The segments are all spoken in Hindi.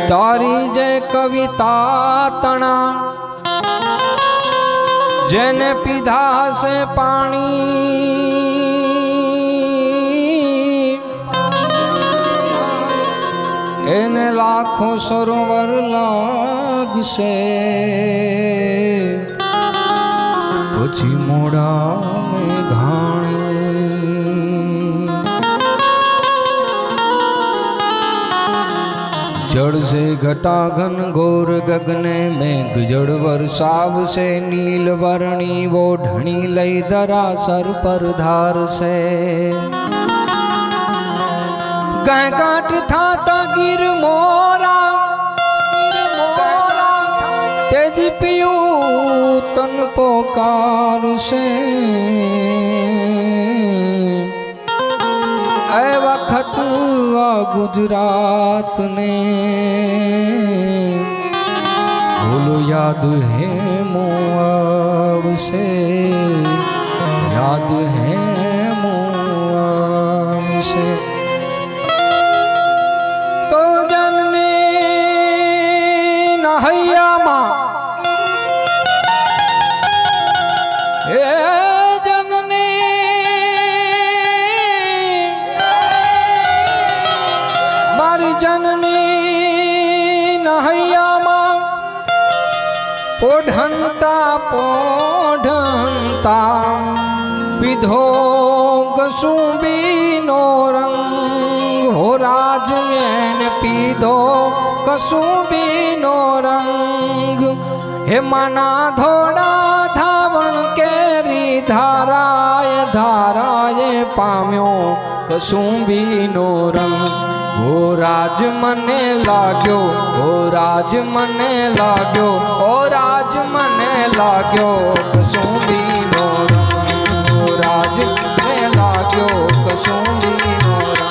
તારી જય કવિતા તણા જેને પીધા છે પાણી એને લાખો સરોવર લાગશે પછી મોડા ઘાણી जड़ से घटाघन घोर गगने मेघ जड़ वर्षाव से नील वर्णी वो ढणी लई धरा सर पर धार से गह काट था गिर मोरा तेज पियू तन पोकार से ऐ वक्त गुजरात ने बोलो याद है मुआव से याद है मुआव से तो जनने नहैया माँ जननी नहैया पोढ़ंता पोढ़ंता पीधो कसुंबीनो रंग हो राज में पीधो कसुंबीनो रंग हे मना धोड़ा धावण केरी धाराए धाराए पाम्यो कसुंबीनो रंग ओ राज मने लाग्यो ओ राज मने लाग्यो ओ राज मने लाग्यो कसुंबीनो रंग ओ राज मने लाग्यो कसुंबीनो रंग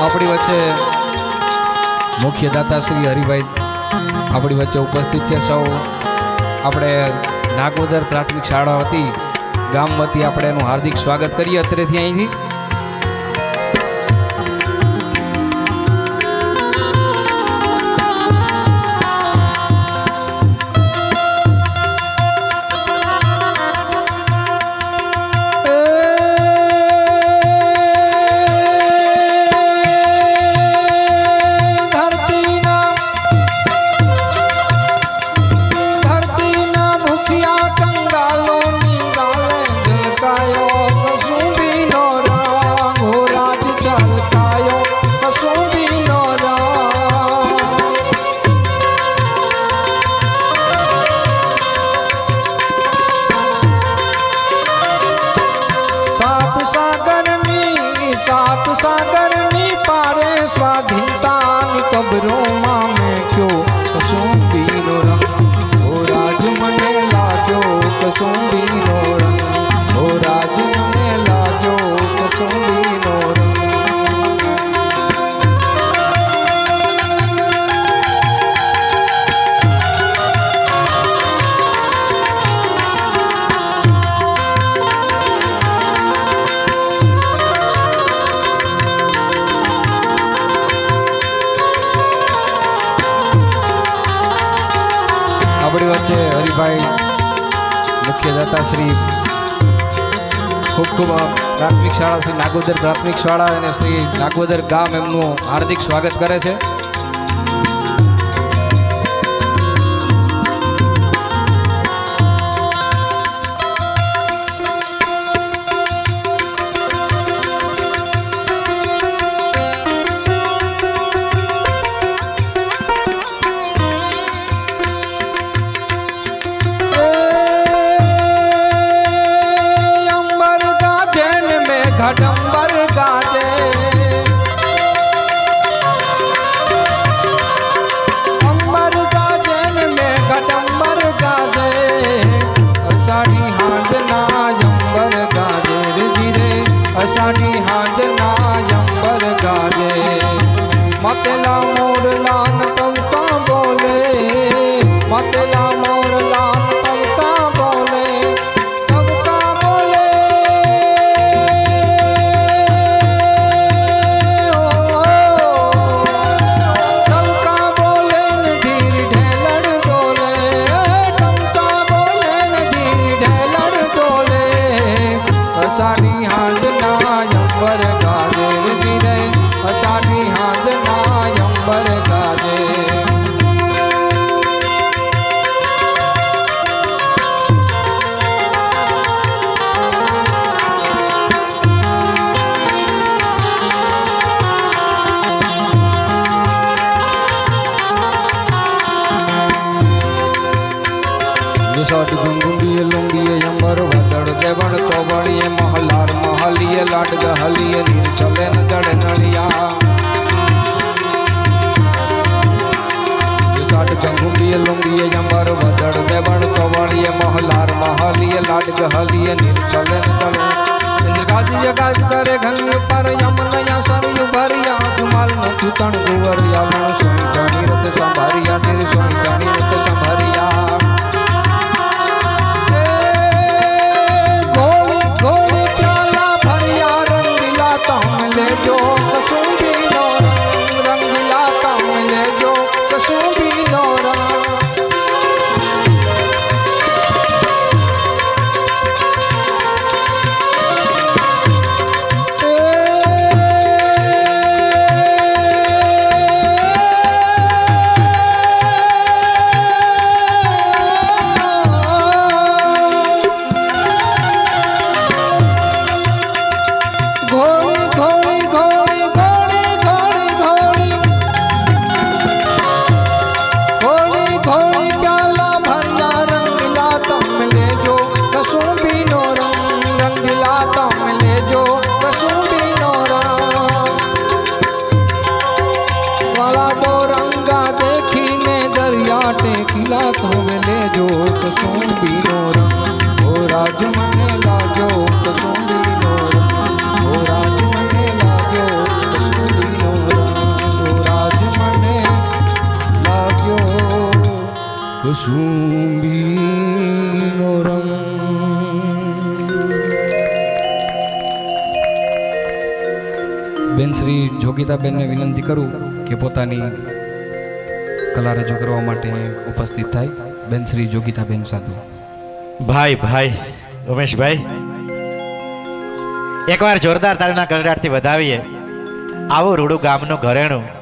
આપણી વચ્ચે મુખ્ય દાતા શ્રી હરિભાઈ આપણી વચ્ચે ઉપસ્થિત છે. સૌ આપણે નાગોદર પ્રાથમિક શાળા હતી ગામ વતી આપણે એનું હાર્દિક સ્વાગત કરીએ અત્રેથી અહીંથી. હરિભાઈ મુખ્ય દાતા શ્રી ખૂબ ખૂબ પ્રાથમિક શાળા શ્રી નાગોદર પ્રાથમિક શાળા અને શ્રી નાગોદર ગામ એમનું હાર્દિક સ્વાગત કરે છે. घटंबर गाजे अंबर गाजन में घटंबर गाजे अषाढ़ी हांजना अंबर गाजे धीरे अषाढ़ी हांजना अंबर गाजे मतेला मोरला टंका बोले मतेला मोरला टंका बोले अषाढ़ी हांजना अंबर गाजे धीरे अषाढ़ी हांजना अंबर गाजे गुंगुंबिये लुंगिये अंबर वदड़ देवड़ चौबड़िये महलार महलिये लाट गहलिये नीर चले न जड़ नड़िया साठ गुंगुंबिये लुंगिये अंबर वदड़ देवड़ चौबड़िये महलार महलिये लाट गहलिये नीर चले न जड़ इंद्रकाजी जगाज करे घन पर यमुना सरयू भरिया कुमाल न चुतन गुवरिया मन सोई जानी रत संभारिया नीर सोई जानी रत संभारिया जो कसुंबी नो रंगीला कमले जो कसुंबी नो टेकिला तो ले जो कसुंबी नो रंग ओ राज मने लाजो कसुंबी नो रंग ओ राज मने लाजो कसुंबी नो કુસુંબીનો રંગ. બેન શ્રી જોગીતાબેનને વિનંતી કરું કે પોતાની કલા રજૂ કરવા માટે ઉપસ્થિત થાય. બેન શ્રી જોગીતાબેન સાધુ. ભાઈ ઉમેશભાઈ, એકવાર જોરદાર તાળીના ગળડાટથી વધાવીએ આવું રૂડું ગામનું ઘરેણું